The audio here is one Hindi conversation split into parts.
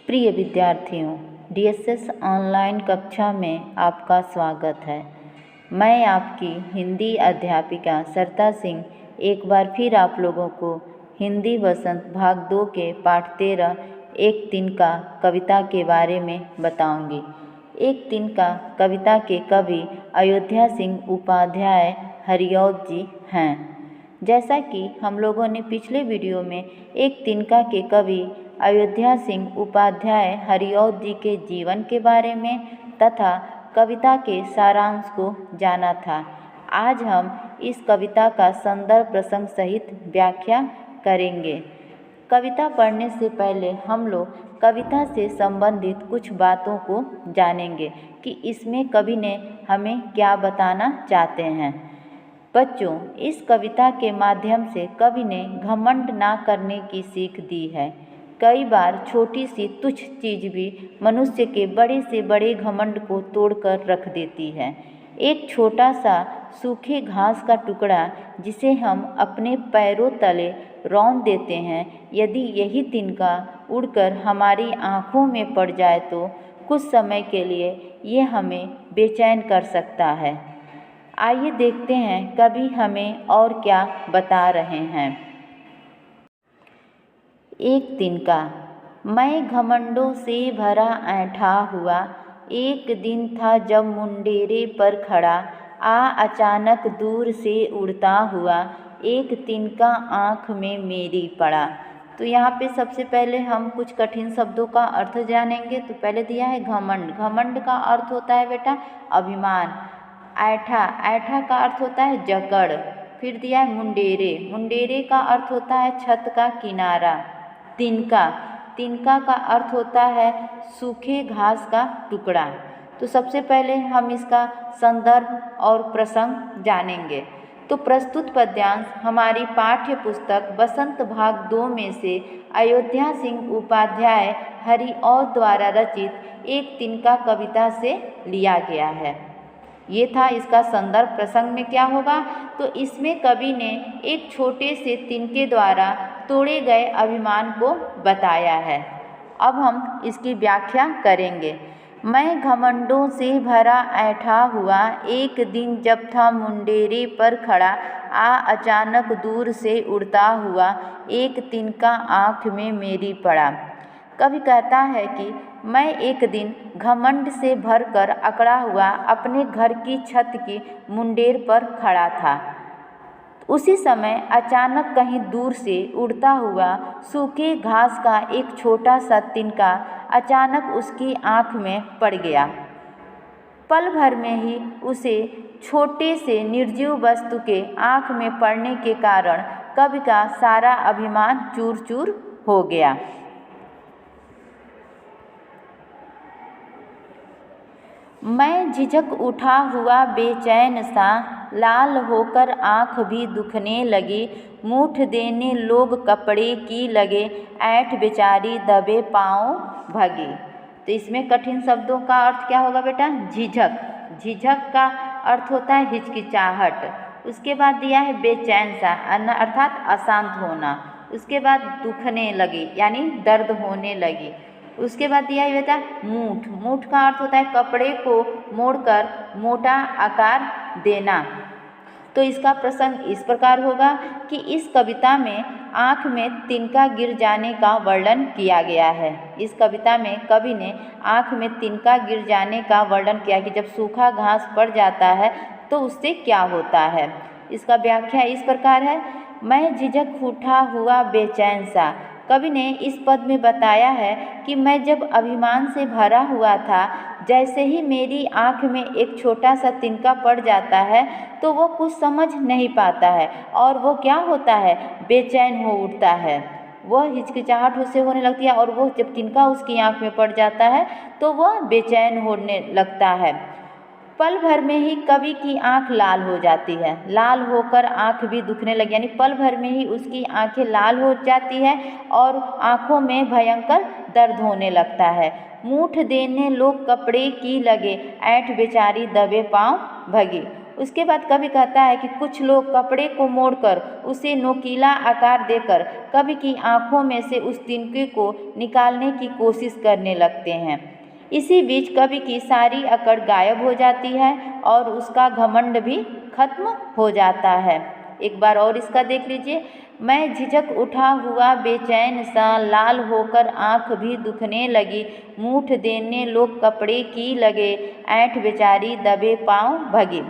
प्रिय विद्यार्थियों, डीएसएस ऑनलाइन कक्षा में आपका स्वागत है। मैं आपकी हिंदी अध्यापिका सरता सिंह एक बार फिर आप लोगों को हिंदी वसंत भाग 2 के पाठ 13 एक तिनका कविता के बारे में बताऊंगी। एक तिनका कविता के कवि अयोध्या सिंह उपाध्याय हरिऔध जी हैं। जैसा कि हम लोगों ने पिछले वीडियो में एक तिनका के कवि अयोध्या सिंह उपाध्याय हरिऔध जी के जीवन के बारे में तथा कविता के सारांश को जाना था। आज हम इस कविता का संदर्भ प्रसंग सहित व्याख्या करेंगे। कविता पढ़ने से पहले हम लोग कविता से संबंधित कुछ बातों को जानेंगे कि इसमें कवि ने हमें क्या बताना चाहते हैं। बच्चों, इस कविता के माध्यम से कवि ने घमंड ना करने की सीख दी है। कई बार छोटी सी तुच्छ चीज़ भी मनुष्य के बड़े से बड़े घमंड को तोड़कर रख देती है। एक छोटा सा सूखे घास का टुकड़ा जिसे हम अपने पैरों तले रौंद देते हैं, यदि यही तिनका उड़कर हमारी आँखों में पड़ जाए तो कुछ समय के लिए ये हमें बेचैन कर सकता है। आइए देखते हैं कवि हमें और क्या बता रहे हैं। एक तिनका। मैं घमंडों से भरा ऐंठा हुआ, एक दिन था जब मुंडेरे पर खड़ा, अचानक दूर से उड़ता हुआ, एक तिनका आँख में मेरी पड़ा। तो यहाँ पे सबसे पहले हम कुछ कठिन शब्दों का अर्थ जानेंगे। तो पहले दिया है घमंड। घमंड का अर्थ होता है बेटा अभिमान। ऐंठा, ऐंठा का अर्थ होता है जकड़। फिर दिया है मुंडेरे। मुंडेरे का अर्थ होता है छत का किनारा। तिनका, तिनका का अर्थ होता है सूखे घास का टुकड़ा। तो सबसे पहले हम इसका संदर्भ और प्रसंग जानेंगे। तो प्रस्तुत पद्यांश हमारी पाठ्य पुस्तक बसंत भाग 2 में से अयोध्या सिंह उपाध्याय हरिऔध द्वारा रचित एक तिनका कविता से लिया गया है। ये था इसका संदर्भ। प्रसंग में क्या होगा, तो इसमें कवि ने एक छोटे से तिनके द्वारा तोड़े गए अभिमान को बताया है। अब हम इसकी व्याख्या करेंगे। मैं घमंडों से भरा ऐंठा हुआ, एक दिन जब था मुंडेरे पर खड़ा, अचानक दूर से उड़ता हुआ, एक तिनका आँख में मेरी पड़ा। कवि कहता है कि मैं एक दिन घमंड से भरकर अकड़ा हुआ अपने घर की छत की मुंडेर पर खड़ा था। उसी समय अचानक कहीं दूर से उड़ता हुआ सूखे घास का एक छोटा सा तिनका अचानक उसकी आँख में पड़ गया। पल भर में ही उसे छोटे से निर्जीव वस्तु के आँख में पड़ने के कारण कवि का सारा अभिमान चूर चूर हो गया। मैं झिझक उठा हुआ बेचैन सा, लाल होकर आँख भी दुखने लगी, मूठ देने लोग कपड़े की लगे, ऐंठ बेचारी दबे पाँव भगी। तो इसमें कठिन शब्दों का अर्थ क्या होगा बेटा, झिझक। झिझक का अर्थ होता है हिचकिचाहट। उसके बाद दिया है बेचैन सा अर्थात अशांत होना। उसके बाद दुखने लगी यानी दर्द होने लगी। उसके बाद दिया है बेटा मूठ। मूठ का अर्थ होता है कपड़े को मोड़कर मोटा आकार देना। तो इसका प्रसंग इस प्रकार होगा कि इस कविता में आँख में तिनका गिर जाने का वर्णन किया गया है। इस कविता में कवि ने आँख में तिनका गिर जाने का वर्णन किया कि जब सूखा घास पड़ जाता है तो उससे क्या होता है। इसका व्याख्या इस प्रकार है। मैं झिझक उठा हुआ बेचैन सा। कवि ने इस पद में बताया है कि मैं जब अभिमान से भरा हुआ था, जैसे ही मेरी आँख में एक छोटा सा तिनका पड़ जाता है तो वो कुछ समझ नहीं पाता है और वो क्या होता है, बेचैन हो उठता है। वह हिचकिचाहट उससे होने लगती है और वो जब तिनका उसकी आँख में पड़ जाता है तो वह बेचैन होने लगता है। पल भर में ही कवि की आँख लाल हो जाती है। लाल होकर आँख भी दुखने लगी यानी पल भर में ही उसकी आँखें लाल हो जाती है और आँखों में भयंकर दर्द होने लगता है। मूठ देने लोग कपड़े की लगे, ऐंठ बेचारी दबे पाँव भगी। उसके बाद कवि कहता है कि कुछ लोग कपड़े को मोड़कर उसे नोकीला आकार देकर कवि की आँखों में से उस तिनके को निकालने की कोशिश करने लगते हैं। इसी बीच कवि की सारी अकड़ गायब हो जाती है और उसका घमंड भी खत्म हो जाता है। एक बार और इसका देख लीजिए। मैं झिझक उठा हुआ बेचैन सा, लाल होकर आँख भी दुखने लगी, मूठ देने लोग कपड़े की लगे, ऐंठ बेचारी दबे पाँव भगी।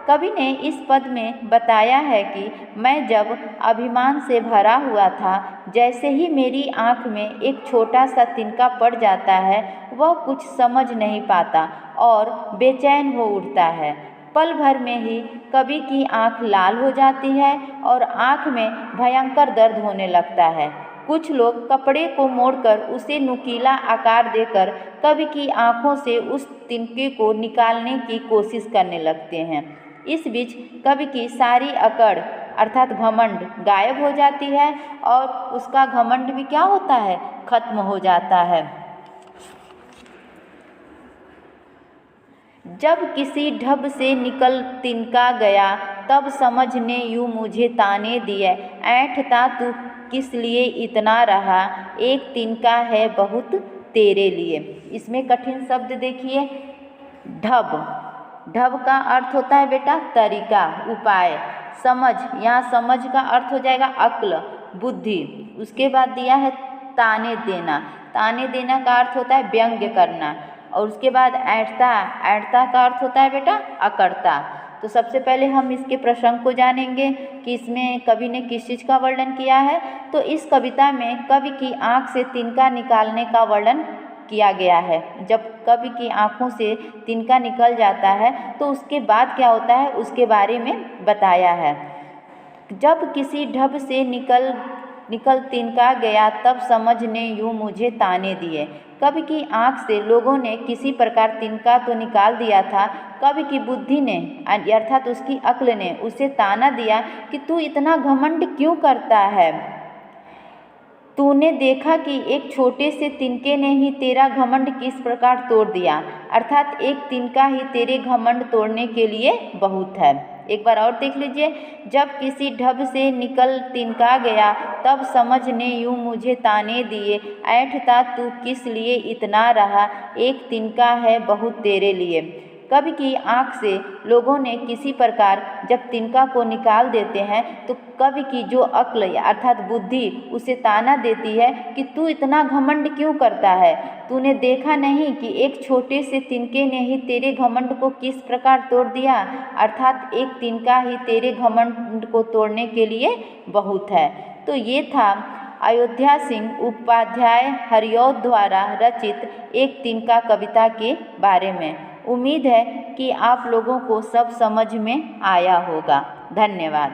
कवि ने इस पद में बताया है कि मैं जब अभिमान से भरा हुआ था, जैसे ही मेरी आँख में एक छोटा सा तिनका पड़ जाता है, वह कुछ समझ नहीं पाता और बेचैन हो उठता है। पल भर में ही कवि की आँख लाल हो जाती है और आँख में भयंकर दर्द होने लगता है। कुछ लोग कपड़े को मोड़कर उसे नुकीला आकार देकर कवि की आँखों से उस तिनके को निकालने की कोशिश करने लगते हैं। इस बीच कवि की सारी अकड़ अर्थात घमंड गायब हो जाती है और उसका घमंड भी क्या होता है, खत्म हो जाता है। जब किसी ढब से निकल तिनका गया, तब समझ ने यूँ मुझे ताने दिए, ऐंठता तू किस लिए इतना रहा, एक तिनका है बहुत तेरे लिए। इसमें कठिन शब्द देखिए, ढब। ढब का अर्थ होता है बेटा तरीका, उपाय। समझ, यहाँ समझ का अर्थ हो जाएगा अक्ल, बुद्धि। उसके बाद दिया है ताने देना। ताने देना का अर्थ होता है व्यंग्य करना। और उसके बाद ऐंठता, ऐंठता का अर्थ होता है बेटा अकड़ता। तो सबसे पहले हम इसके प्रसंग को जानेंगे कि इसमें कवि ने किस चीज़ का वर्णन किया है। तो इस कविता में कवि की आँख से तिनका निकालने का वर्णन किया गया है। जब कवि की आँखों से तिनका निकल जाता है तो उसके बाद क्या होता है उसके बारे में बताया है। जब किसी ढब से निकल तिनका गया, तब समझ ने यूँ मुझे ताने दिए। कवि की आँख से लोगों ने किसी प्रकार तिनका तो निकाल दिया था। कवि की बुद्धि ने अर्थात उसकी अक्ल ने उसे ताना दिया कि तू इतना घमंड क्यों करता है, तूने देखा कि एक छोटे से तिनके ने ही तेरा घमंड किस प्रकार तोड़ दिया। अर्थात एक तिनका ही तेरे घमंड तोड़ने के लिए बहुत है। एक बार और देख लीजिए। जब किसी ढब से निकल तिनका गया, तब समझ ने यूँ मुझे ताने दिए, ऐंठता तू किस लिए इतना रहा, एक तिनका है बहुत तेरे लिए। कवि की आँख से लोगों ने किसी प्रकार जब तिनका को निकाल देते हैं तो कवि की जो अक्ल अर्थात बुद्धि उसे ताना देती है कि तू इतना घमंड क्यों करता है, तूने देखा नहीं कि एक छोटे से तिनके ने ही तेरे घमंड को किस प्रकार तोड़ दिया। अर्थात एक तिनका ही तेरे घमंड को तोड़ने के लिए बहुत है। तो ये था अयोध्या सिंह उपाध्याय हरिऔध द्वारा रचित एक तिनका कविता के बारे में। उम्मीद है कि आप लोगों को सब समझ में आया होगा। धन्यवाद।